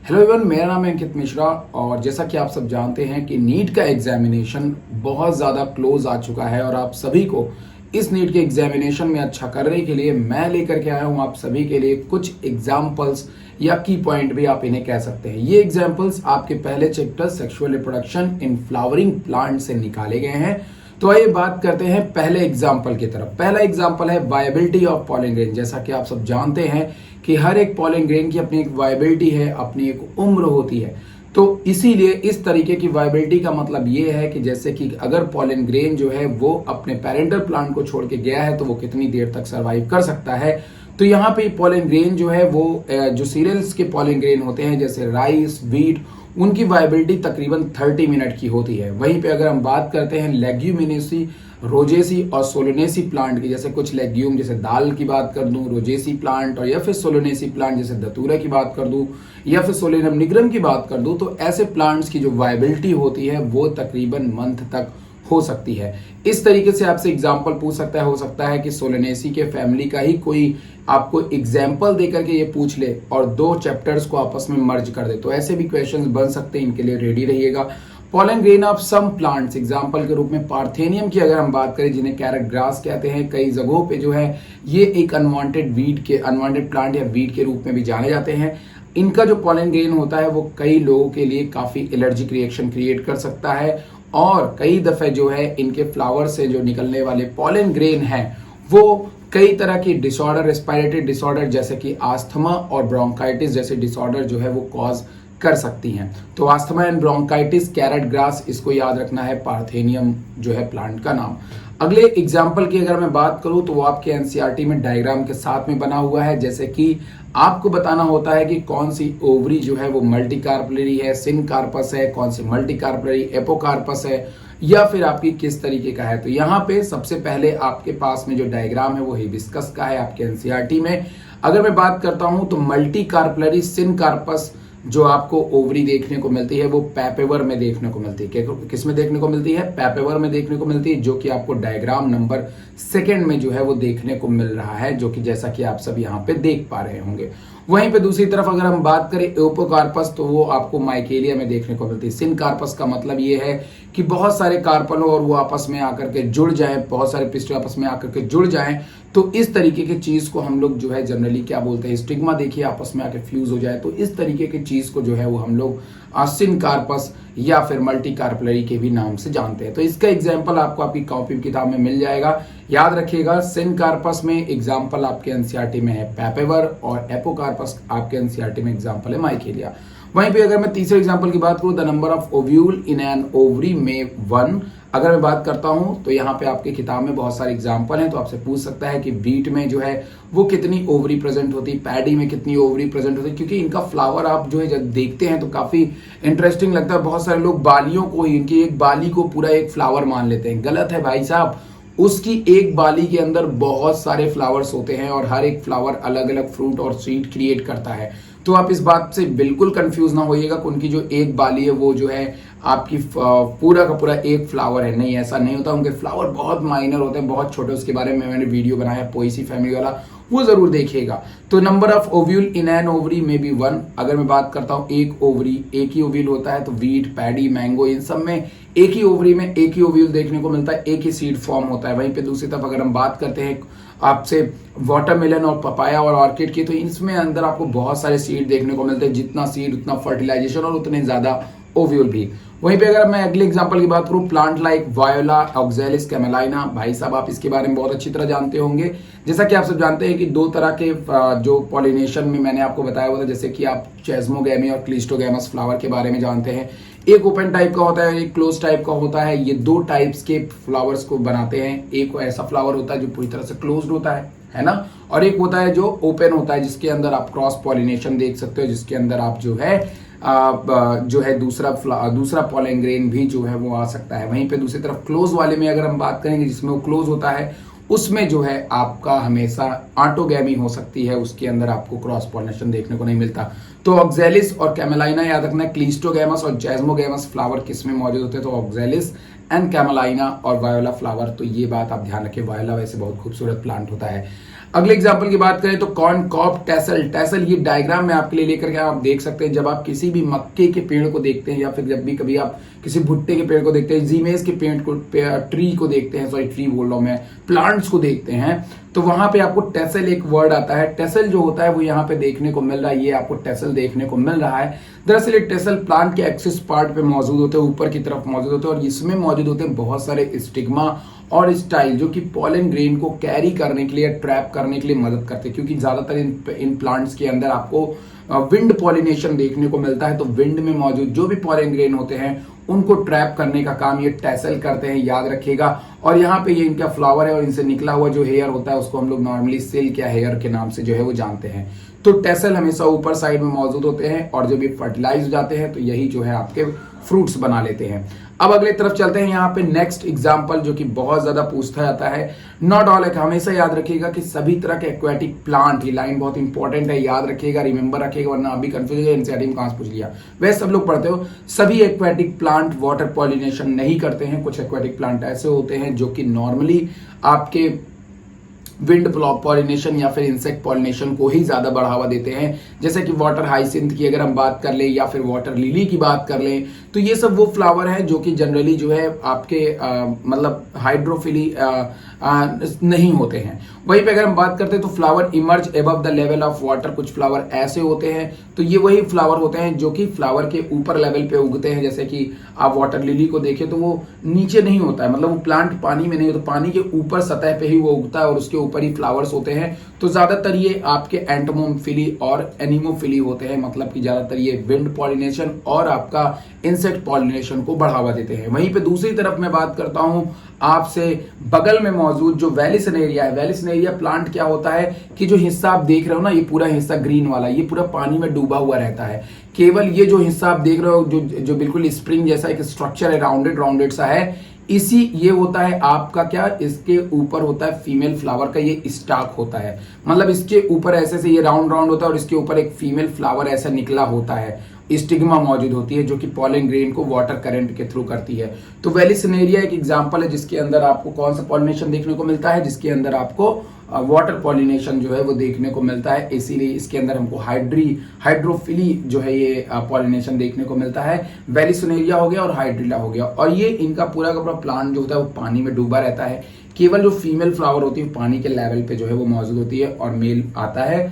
Hello everyone, मेरा नाम है अंकित मिश्रा। और जैसा कि आप सब जानते हैं कि नीट का एग्जामिनेशन बहुत ज़्यादा क्लोज आ चुका है और आप सभी को इस नीट के एग्जामिनेशन में अच्छा करने के लिए मैं लेकर के आया हूं आप सभी के लिए कुछ एग्जाम्पल्स या की पॉइंट भी आप इन्हें कह सकते हैं। ये एग्जाम्पल्स आपके पहले chapter sexual reproduction in flowering plant से निकाले गए हैं। तो आइए बात करते हैं पहले एग्जाम्पल की तरफ। पहला एग्जाम्पल है वायबिलिटी ऑफ पॉलन ग्रेन। जैसा कि आप सब जानते हैं कि हर एक पॉलन ग्रेन की अपनी एक वायबिलिटी है, अपनी एक उम्र होती है। तो इसीलिए इस तरीके की वायबिलिटी का मतलब ये है कि जैसे कि अगर पॉलन ग्रेन जो है वो अपने पेरेंटल प्लांट को छोड़ के गया है तो वो कितनी देर तक सर्वाइव कर सकता है। तो यहाँ पे पॉलन ग्रेन जो है वो जो सीरियल्स के पॉलन ग्रेन होते हैं जैसे राइस, व्हीट, उनकी वायबिलिटी तकरीबन 30 मिनट की होती है। वहीं पे अगर हम बात करते हैं लेग्यूमिनेसी, रोजेसी और सोलोनेसी प्लांट की, जैसे कुछ लेग्यूम जैसे दाल की बात कर दूं, रोजेसी प्लांट, और या फिर सोलोनेसी प्लांट जैसे दतूरा की बात कर दूं या फिर सोलेनम निग्रम की बात कर दूं, तो ऐसे प्लांट्स की जो वायबिलिटी होती है वो तकरीबन मंथ तक हो सकती है। इस तरीके से आपसे एग्जाम्पल पूछ सकता है, हो सकता है कि सोलेनेसी के फैमिली का ही कोई आपको एग्जाम्पल देकर के ये पूछ ले और दो चैप्टर्स को आपस में मर्ज कर दे, तो ऐसे भी क्वेश्चंस बन सकते हैं। इनके लिए रेडी रहिएगा। Pollen grain of some plants, example के रूप में पार्थेनियम की अगर हम बात करें जिन्हें कैरेट ग्रास कहते हैं, कई जगहों पे जो है ये एक अनवांटेड प्लांट या वीड के रूप में भी जाने जाते हैं। इनका जो पॉलन ग्रेन होता है वो कई लोगों के लिए काफी एलर्जिक रिएक्शन क्रिएट कर सकता है और कई दफे जो है इनके फ्लावर से जो निकलने वाले पॉलन ग्रेन हैं वो कई तरह की डिसऑर्डर, रेस्पिरेटरी डिसऑर्डर जैसे कि आस्थमा और ब्रोंकाइटिस जैसे डिसऑर्डर जो है वो कॉज कर सकती हैं। तो asthma and bronchitis, carrot grass, इसको याद रखना है पार्थेनियम जो है प्लांट का नाम। अगले एग्जाम्पल की अगर मैं बात करूं तो वो आपके एनसीईआरटी में डायग्राम के साथ में बना हुआ है। जैसे कि आपको बताना होता है कि कौन सी ओवरी जो है वो मल्टीकार्पलरी है, सिनकार्पस है, कौन सी मल्टीकार्पलरी एपोकार्पस है, या फिर आपकी किस तरीके का है। तो यहाँ पे सबसे पहले आपके पास में जो डायग्राम है वो हिबिस्कस का है आपके एनसीईआरटी में। अगर मैं बात करता हूं तो मल्टीकार्पलरी सिनकार्पस जो आपको ओवरी देखने को मिलती है वो पैपेवर में देखने को मिलती है। किस में देखने को मिलती है? पैपेवर में देखने को मिलती है, जो कि आपको डायग्राम नंबर 2 में जो है वो देखने को मिल रहा है, जो कि जैसा कि आप सब यहाँ पे देख पा रहे होंगे। वहीं पे दूसरी तरफ अगर हम बात करें एपोकार्पस तो वो आपको माइकेलिया में देखने को मिलती है। सिनकार्पस का मतलब ये है कि बहुत सारे कार्पल हो और वो आपस में आकर के जुड़ जाएं, बहुत सारे पिस्टल आपस में आकर के जुड़ जाएं, तो इस तरीके की चीज को हम लोग जो है जनरली क्या बोलते हैं, स्टिग्मा देखिए आपस में आकर फ्यूज हो जाए, तो इस तरीके की चीज को जो है वो हम लोग सिनकार्पस या फिर मल्टीकार्पलरी के भी नाम से जानते हैं। तो इसका एग्जाम्पल आपको आपकी कॉपी किताब में मिल जाएगा। याद रखिएगा, सिनकार्पस में एग्जाम्पल आपके एनसीईआरटी में है पैपेवर और एपोकार्पस आपके एनसीईआरटी में एग्जाम्पल है माइकेलिया। वहीं पे अगर मैं तीसरे एग्जाम्पल की बात करूं, the number of ovule in an ovary में 1, अगर मैं बात करता हूं तो यहाँ पे आपके किताब में बहुत सारे एग्जाम्पल हैं। तो आपसे पूछ सकता है कि व्हीट में जो है वो कितनी ओवरी प्रेजेंट होती है, पैडी में कितनी ओवरी प्रेजेंट होती है, क्योंकि इनका फ्लावर आप जो है जब देखते हैं तो काफी इंटरेस्टिंग लगता है। बहुत सारे लोग बालियों को ही, इनकी एक बाली को पूरा एक फ्लावर मान लेते हैं। गलत है भाई साहब, उसकी एक बाली के अंदर बहुत सारे फ्लावर्स होते हैं और हर एक फ्लावर अलग अलग फ्रूट और सीड क्रिएट करता है। तो आप इस बात से बिल्कुल कंफ्यूज ना होइएगा कि उनकी जो एक बाली है वो जो है आपकी पूरा का पूरा एक फ्लावर है। नहीं, ऐसा नहीं होता। उनके फ्लावर बहुत माइनर होते हैं, बहुत छोटे। उसके बारे में मैंने वीडियो बनाया पोएसी फैमिली वाला, वो जरूर देखिएगा। तो number of ovule in an ovary में भी 1। अगर मैं बात करता हूँ एक ओवरी, एक ही ओव्यूल होता है, तो व्हीट, पैडी, मैंगो, इन सब में एक ही ओवरी में एक ही ओव्यूल देखने को मिलता है, एक ही सीड फॉर्म होता है। वहीं पे दूसरी तरफ अगर हम बात करते हैं आपसे वाटरमेलन और पपाया और ऑर्किड की, तो इसमें अंदर आपको बहुत सारे सीड देखने को मिलते हैं। जितना सीड उतना फर्टिलाइजेशन और उतने ज्यादा ओव्यूल भी। वहीं पे अगर मैं अगले एग्जांपल की बात करूं, प्लांट लाइक वायोला, ऑक्जेलिस, कैमेलाइना, भाई साहब आप इसके बारे में बहुत अच्छी तरह जानते होंगे। जैसा कि आप सब जानते हैं कि दो तरह के जो पॉलिनेशन में मैंने आपको बताया हुआ था, जैसे कि आप चेस्मोगैमी और क्लिस्टोगैमस फ्लावर के बारे में जानते हैं। एक ओपन टाइप का होता है, एक क्लोज टाइप का होता है। ये दो टाइप्स के फ्लावर्स को बनाते हैं। एक ऐसा फ्लावर होता है जो पूरी तरह से क्लोज्ड होता है ना, और एक होता है जो ओपन होता है, जिसके अंदर आप क्रॉस पॉलिनेशन देख सकते हो, जिसके अंदर आप जो है दूसरा पॉलन ग्रेन भी जो है वो आ सकता है। वहीं पे दूसरी तरफ क्लोज वाले में अगर हम बात करेंगे जिसमें वो क्लोज होता है, उसमें जो है आपका हमेशा ऑटोगैमी हो सकती है, उसके अंदर आपको क्रॉस पॉलिनेशन देखने को नहीं मिलता। तो ऑक्जेलिस और कैमेलाइना याद रखना है। क्लिस्टोगैमस और चेस्मोगैमस फ्लावर किस में मौजूद होते हैं? तो ऑक्जेलिस एंड कैमेलाइना और वायोला फ्लावर। तो ये बात आप ध्यान रखें। वायोला वैसे बहुत खूबसूरत प्लांट होता है। अगले एग्जाम्पल की बात करें तो कॉर्न कॉब टेसल। टेसल ये डायग्राम में आपके लिए लेकर के आप देख सकते हैं। जब आप किसी भी मक्के के पेड़ को देखते हैं या फिर जब भी कभी आप किसी भुट्टे के पेड़ को देखते हैं, जीमेज के पेड़ को ट्री को देखते हैं, सॉरी ट्री बोल रहा हूं मैं, प्लांट्स को देखते हैं, तो वहां पे आपको टेसल एक वर्ड आता है। टेसल जो होता है वो यहाँ पे देखने को मिल रहा है, ये आपको टेसल देखने को मिल रहा है। दरअसल ये टेसल प्लांट के एक्सिस पार्ट पे मौजूद होते हैं, ऊपर की तरफ मौजूद होते हैं और इसमें मौजूद होते हैं बहुत सारे स्टिग्मा और स्टाइल जो कि पॉलन ग्रेन को कैरी करने के लिए, ट्रैप करने के लिए मदद करते हैं। क्योंकि ज्यादातर इन प्लांट्स के अंदर आपको विंड पॉलिनेशन देखने को मिलता है, तो विंड में मौजूद जो भी पॉलन ग्रेन होते हैं उनको ट्रैप करने का काम ये टेसल करते हैं, याद रखिएगा। और यहाँ पे ये इनका फ्लावर है और इनसे निकला हुआ जो हेयर होता है उसको हम लोग नॉर्मली सिल्क या हेयर के नाम से जो है वो जानते हैं। तो टेसल हमेशा ऊपर साइड में मौजूद होते हैं और जब ये फर्टिलाइज हो जाते हैं तो यही जो है आपके फ्रूट्स बना लेते हैं। अब अगले तरफ चलते हैं। यहाँ पे नेक्स्ट एग्जांपल जो कि बहुत ज्यादा पूछता जाता है, नॉट ऑल। हमेशा याद रखिएगा कि सभी तरह के एक्वेटिक प्लांट, ये लाइन बहुत इंपॉर्टेंट है, याद रखिएगा, रिमेंबर रखिएगा, वरना अभी कंफ्यूज हो जाए एनसीईआरटी में कहां से पूछ लिया। वैसे सब लोग पढ़ते हो, सभी एक्वेटिक प्लांट वाटर पॉलिनेशन नहीं करते हैं। कुछ एक्वेटिक प्लांट ऐसे होते हैं जो कि नॉर्मली आपके विंड पॉलिनेशन या फिर इंसेक्ट पॉलिनेशन को ही ज्यादा बढ़ावा देते हैं। जैसे कि वाटर हाइसिंथ की अगर हम बात कर लें या फिर वाटर लिली की बात कर लें, तो ये सब वो फ्लावर है जो कि जनरली जो है आपके मतलब हाइड्रोफिली नहीं होते हैं। वहीं पे अगर हम बात करते हैं तो flower emerge above the level of water. कुछ फ्लावर ऐसे होते हैं, तो ये वही फ्लावर होते हैं जो कि फ्लावर के ऊपर लेवल पे उगते हैं। जैसे कि आप वाटर लिली को देखें तो वो नीचे नहीं होता है, मतलब वो प्लांट पानी में नहीं होता, पानी के ऊपर सतह पे ही वो उगता है और उसके ऊपर ही फ्लावर्स होते हैं। तो ज्यादातर ये आपके एंटोमोफिली और एनिमोफिली होते हैं, मतलब कि ज्यादातर ये विंड पॉलिनेशन और आपका इंसेक्ट पॉलिनेशन को बढ़ावा देते हैं। वहीं पे दूसरी तरफ मैं बात करता हूं आपसे बगल में मौजूद जो वेलिसनेरिया है। वेलिसनेरिया प्लांट क्या होता है कि जो हिस्सा आप देख रहे हो ना, ये पूरा हिस्सा ग्रीन वाला, ये पूरा पानी में डूबा हुआ रहता है। केवल ये जो हिस्सा आप देख रहे हो जो बिल्कुल स्प्रिंग जैसा एक स्ट्रक्चर है, राउंडेड सा है, इसी ये होता है आपका क्या, इसके ऊपर होता है फीमेल फ्लावर का ये स्टॉक होता है। मतलब इसके ऊपर ऐसे से ये राउंड होता है और इसके ऊपर एक फीमेल फ्लावर ऐसा निकला होता है, स्टिग्मा मौजूद होती है जो कि पॉलन ग्रेन को वाटर करंट के थ्रू करती है। तो वेलिसनेरिया एक एग्जांपल है जिसके अंदर आपको कौन सा पॉलिनेशन देखने को मिलता है, जिसके अंदर आपको वाटर पॉलिनेशन जो है वो देखने को मिलता है। इसीलिए इसके अंदर हमको हाइड्रोफिली जो है ये पॉलिनेशन देखने को मिलता है। वेलिसनेरिया हो गया और हाइड्रिला हो गया, और ये इनका पूरा का पूरा प्लांट जो होता है वो पानी में डूबा रहता है। केवल जो फीमेल फ्लावर होती है पानी के लेवल पे जो है वो मौजूद होती है और मेल आता है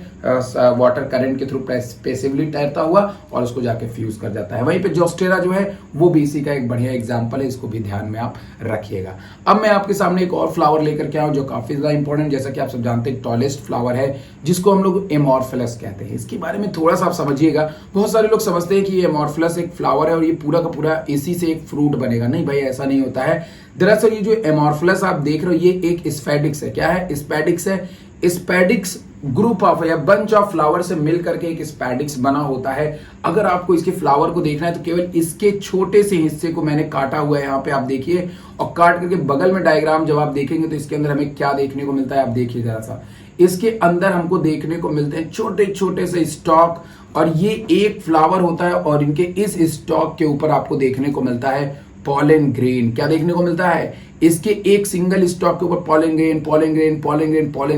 वाटर करंट के थ्रू पैसिवली तैरता हुआ और उसको जाके फ्यूज कर जाता है। वहीं पे जोस्टेरा जो है वो भी इसी का एक बढ़िया एग्जांपल है, इसको भी ध्यान में आप रखिएगा। अब मैं आपके सामने एक और फ्लावर लेकर के आऊं जो काफी ज्यादा इंपॉर्टेंट, जैसा कि आप सब जानते हैं टॉलेस्ट फ्लावर है जिसको हम लोग एमोर्फिलस कहते हैं। इसके बारे में थोड़ा सा आप समझिएगा। बहुत सारे लोग समझते हैं कि ये एमोर्फिलस एक फ्लावर है और ये पूरा का पूरा इसी से एक फ्रूट बनेगा। नहीं भाई, ऐसा नहीं होता है। दरअसल ये जो एमोर्फिलस आप देख रहे हो ये एक स्पैडिक्स है। क्या है? स्पैडिक्स है। स्पैडिक्स ग्रुप ऑफ या बंच ऑफ फ्लावर से मिल करके एक स्पैडिक्स बना होता है। अगर आपको इसके फ्लावर को देखना है तो केवल इसके छोटे से हिस्से को मैंने काटा हुआ है, यहाँ पे आप देखिए, और काट करके बगल में डायग्राम जब आप देखेंगे तो इसके अंदर हमें क्या देखने को मिलता है आप देखिए जरा सा। इसके अंदर हमको देखने को मिलते हैं छोटे छोटे से स्टॉक, और ये एक फ्लावर होता है और इनके इस स्टॉक के ऊपर आपको देखने को मिलता है पॉलन ग्रेन। क्या देखने को मिलता है? इसके एक सिंगल स्टॉक के ऊपर पॉलन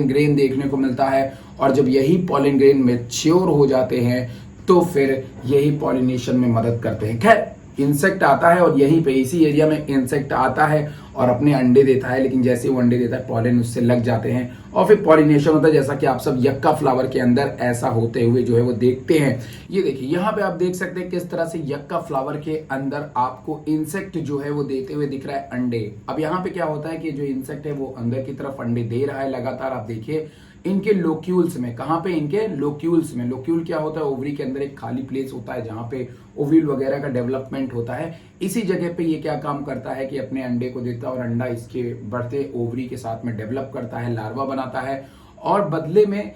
ग्रेन देखने को मिलता है। और जब यही पॉलन ग्रेन मैच्योर हो जाते हैं तो फिर यही पॉलिनेशन में मदद करते हैं। खैर, इंसेक्ट आता है और यहीं पे इसी एरिया में इंसेक्ट आता है और अपने अंडे देता है, लेकिन जैसे वो अंडे देता है पॉलन उससे लग जाते हैं और फिर पॉलिनेशन होता है, जैसा कि आप सब यक्का फ्लावर के अंदर ऐसा होते हुए जो है वो देखते हैं। ये देखिए यहाँ पे आप देख सकते हैं किस तरह से यक्का फ्लावर के अंदर आपको इंसेक्ट जो है वो देते हुए दिख रहा है अंडे। अब यहाँ पे क्या होता है कि जो इंसेक्ट है वो अंदर की तरफ अंडे दे रहा है लगातार। आप देखिए इनके लोक्यूल्स में, कहां पे? इनके लोक्यूल्स में। लोक्यूल क्या होता है? ओवरी के अंदर एक खाली प्लेस होता है जहां पे ओव्यूल वगैरह का डेवलपमेंट होता है। इसी जगह पे ये क्या काम करता है कि अपने अंडे को देता है और अंडा इसके बढ़ते ओवरी के साथ में डेवलप करता है, लार्वा बनाता है, और बदले में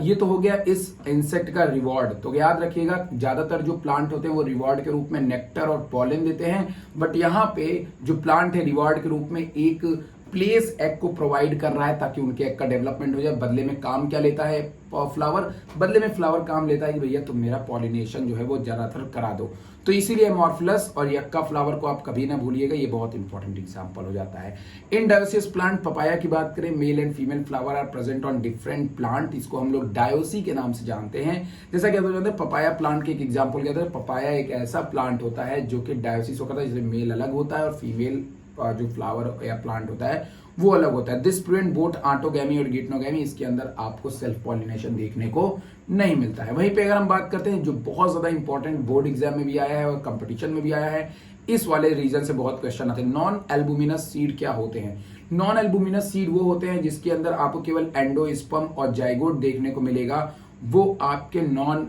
ये तो हो गया इस इंसेक्ट का रिवॉर्ड। तो याद रखिएगा ज्यादातर जो प्लांट होते हैं वो रिवॉर्ड के रूप में नेक्टर और पॉलन देते हैं, बट यहाँ पे जो प्लांट है रिवॉर्ड के रूप में एक प्लेस एग को प्रोवाइड कर रहा है ताकि उनके एग का डेवलपमेंट हो जाए। बदले में काम क्या लेता है फ्लावर? बदले में फ्लावर काम लेता है कि भैया तुम मेरा पॉलिनेशन जो है वो ज्यादातर करा दो। तो इसीलिए अमोर्फिलस और यक्का फ्लावर को आप कभी ना भूलिएगा, ये बहुत इंपॉर्टेंट एग्जांपल हो जाता है। इन डायोसियस प्लांट पपाया की बात करें, male and female flower are present on different plant. इसको हम लोग डायोसी के नाम से जानते हैं। जैसा कि आप जानते हैं पपाया प्लांट के एक एग्जाम्पल क्या था, पपाया एक ऐसा प्लांट होता है जो कि डायोसिस होता है, जिसमें मेल अलग होता है और फीमेल जो फ्लावर या प्लांट होता है वो अलग होता है। दिस प्रिवेंट बोथ ऑटोगैमी और गिटनोगैमी। इसके अंदर आपको सेल्फ पॉलिनेशन देखने को नहीं मिलता है। वहीं पे अगर हम बात करते हैं जो बहुत ज्यादा इंपॉर्टेंट बोर्ड एग्जाम में भी आया है और कंपटीशन में भी आया है, इस वाले रीजन से बहुत क्वेश्चन आते हैं। नॉन एल्बुमिनस सीड क्या होते हैं? नॉन एल्बुमिनस सीड वो होते हैं जिसके अंदर आपको केवल एंडोस्पर्म और जाइगोट देखने को मिलेगा, वो आपके नॉन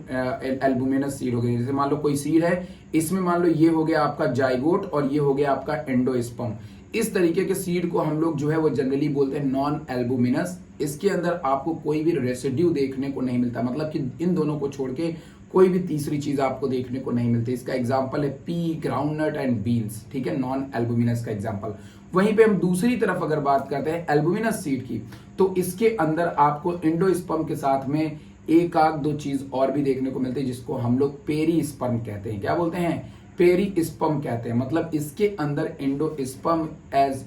एल्बुमिनस सीड हो गए। जैसे मान लो कोई सीड है, इसमें मान लो ये हो गया आपका जाइगोट और ये हो गया आपका एंडोस्पर्म। इस तरीके के सीड को हम लोग जो है वो जनरली बोलते हैं नॉन एल्बुमिनस। इसके अंदर आपको कोई भी रेसिड्यू देखने को नहीं मिलता, मतलब कि इन दोनों को छोड़ के कोई भी तीसरी चीज आपको देखने को नहीं मिलती। इसका एग्जांपल है पी, ग्राउंडनट एंड बीन्स, ठीक है, नॉन एल्बुमिनस का एग्जांपल। वहीं पे हम दूसरी तरफ अगर बात करते हैं एल्बुमिनस सीड की, तो इसके अंदर आपको एंडोस्पर्म के साथ में एक आध दो चीज और भी देखने को मिलती है, जिसको हम लोग पेरीस्पर्म कहते हैं। क्या बोलते हैं? पेरीस्पर्म कहते हैं। मतलब इसके अंदर endosperm as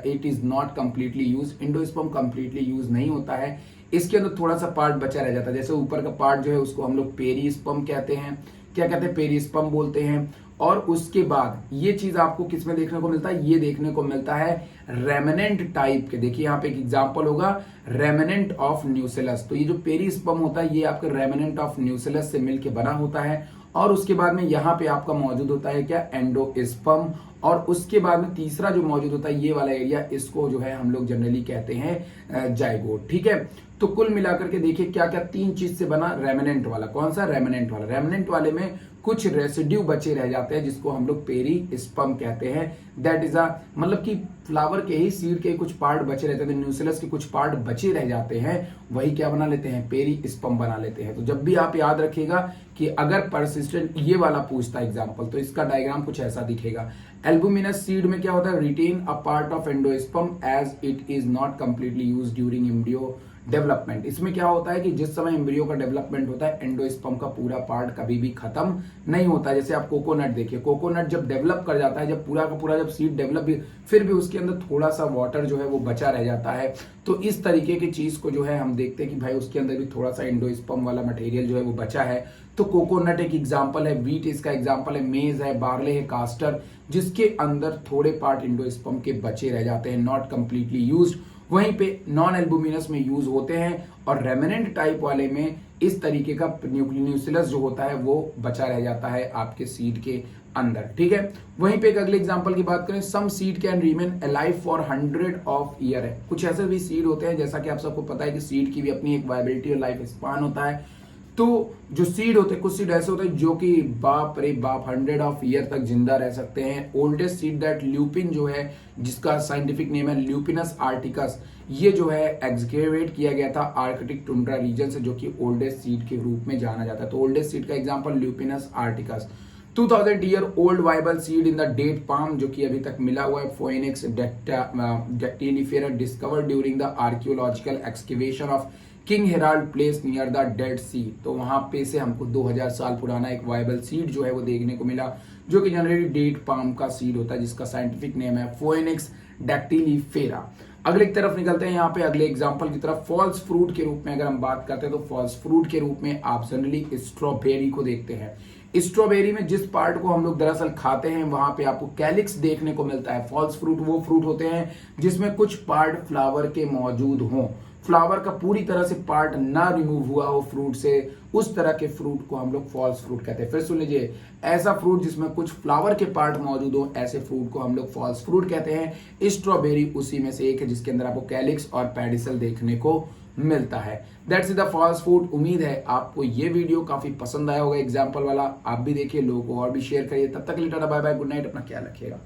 it is not completely use, endosperm completely use नहीं होता है। इसके अंदर थोड़ा सा पार्ट बचा रह जाता है। जैसे ऊपर का पार्ट जो है उसको हम लोग पेरीस्पर्म कहते हैं। क्या कहते हैं? पेरीस्पर्म बोलते हैं। और उसके बाद ये चीज आपको किसमें देखने को मिलता है? ये देखने को मिलता है रेमिनेंट टाइप के। देखिए यहाँ पे एक एग्जांपल होगा रेमिनेंट ऑफ न्यूसेलस। तो ये जो पेरीस्पर्म होता है ये आपके रेमिनेंट ऑफ न्यूसेलस से मिलके बना होता है। और उसके बाद में यहाँ पे आपका मौजूद होता है क्या? एंडोस्पर्म। और उसके बाद में तीसरा जो मौजूद होता है ये वाला एरिया, इसको जो है हम लोग जनरली कहते हैं जाइगोट, ठीक है। तो कुल मिलाकर के देखिए क्या क्या तीन चीज से बना रेमिनेंट वाला। कौन सा? रेमिनेंट वाला। रेमिनेंट वाले में कुछ रेसिड्यू बचे रह जाते हैं जिसको हम लोग पेरीस्पर्म कहते हैं। दैट इज मतलब कि फ्लावर के ही सीड के कुछ पार्ट बचे रहते हैं, न्यूसेलस के कुछ पार्ट बचे रह जाते हैं, वही क्या बना लेते हैं? पेरीस्पर्म बना लेते हैं। तो जब भी आप याद रखिएगा कि अगर परसिस्टेंट ये वाला पूछता एग्जांपल, तो इसका डायग्राम कुछ ऐसा दिखेगा। एल्बुमिनस सीड में क्या होता है? Retain a part of endosperm as it is not completely used during embryo development. इसमें क्या होता है कि जिस समय एम्ब्रियो का डेवलपमेंट होता है, एंडोस्पर्म का पूरा पार्ट कभी भी खत्म नहीं होता। जैसे आप कोकोनट देखिए, कोकोनट जब डेवलप कर जाता है, जब पूरा का पूरा जब सीड डेवलप भी, फिर भी उसके अंदर थोड़ा सा वाटर जो है वो बचा रह जाता है। तो इस तरीके की चीज को जो है हम देखते हैं कि भाई उसके अंदर भी थोड़ा सा एंडोस्पर्म वाला मटेरियल जो है वो बचा है। तो कोकोनट एक एग्जाम्पल है, व्हीट इसका एग्जाम्पल है, मेज है, बार्ले है, कास्टर, जिसके अंदर थोड़े पार्ट एंडोस्पर्म के बचे रह जाते हैं, नॉट कंप्लीटली यूज्ड। वहीं पे नॉन एल्बुमिनस में यूज होते हैं और रेमिनेंट टाइप वाले में इस तरीके का न्यूक्लियस जो होता है वो बचा रह जाता है आपके सीड के अंदर, ठीक है। वहीं पे एक अगले एग्जांपल की बात करें, some seed can remain alive for 100 of year है। कुछ ऐसे भी सीड होते हैं, जैसा कि आप सबको पता है कि सीड की भी अपनी एक वायबिलिटी और लाइफ स्पान होता है। तो जो सीड होते हैं, कुछ सीड ऐसे होते हैं जो कि बाप रे बाप 100 ऑफ ईयर तक जिंदा रह सकते हैं। ओल्डेस्ट सीड दैट ल्यूपिन जो है, जिसका साइंटिफिक नेम है ल्यूपिनस आर्टिकस, ये जो है एक्सकेवेट किया गया था आर्कटिक टुंड्रा रीजन से, जो कि ओल्डेस्ट सीड के रूप में जाना जाता है। तो ओल्डेस्ट सीड का example Lupinus arcticus. 2000 year old viable seed in the date palm, जो कि अभी तक मिला हुआ है, Phoenix dactylifera discovered during the archaeological excavation of King Herald place near the Dead Sea. तो वहां पे से हमको 2000 साल पुराना एक वाइबल सीड जो है वो देखने को मिला, जो कि जनरली डेट पाम का सीड होता है, जिसका साइंटिफिक नेम है फोइनिक्स डेक्टिलिफेरा। अगले की तरफ निकलते हैं, यहाँ पे अगले एग्जांपल की तरफ। फॉल्स फ्रूट के रूप में अगर हम बात करते हैं, तो फॉल्स फ्रूट के रूप में आप जनरली स्ट्रॉबेरी को देखते हैं। स्ट्रॉबेरी में जिस पार्ट को हम लोग दरअसल खाते हैं, वहां पे आपको कैलिक्स देखने को मिलता है। फॉल्स फ्रूट वो फ्रूट होते हैं जिसमें कुछ पार्ट फ्लावर के मौजूद हों, फ्लावर का पूरी तरह से पार्ट ना रिमूव हुआ हो फ्रूट से, उस तरह के फ्रूट को हम लोग फॉल्स फ्रूट कहते हैं। फिर सुन लीजिए, ऐसा फ्रूट जिसमें कुछ फ्लावर के पार्ट मौजूद हो, ऐसे फ्रूट को हम लोग फॉल्स फ्रूट कहते हैं। स्ट्रॉबेरी उसी में से एक है जिसके अंदर आपको कैलिक्स और पेडिसल देखने को मिलता है। That's the false fruit. उम्मीद है आपको ये वीडियो काफी पसंद आया होगा, एग्जाम्पल वाला। आप भी देखिए, लोगों को और भी शेयर करिए। तब तक के लिए tata bye bye, good night, अपना ख्याल रखिएगा।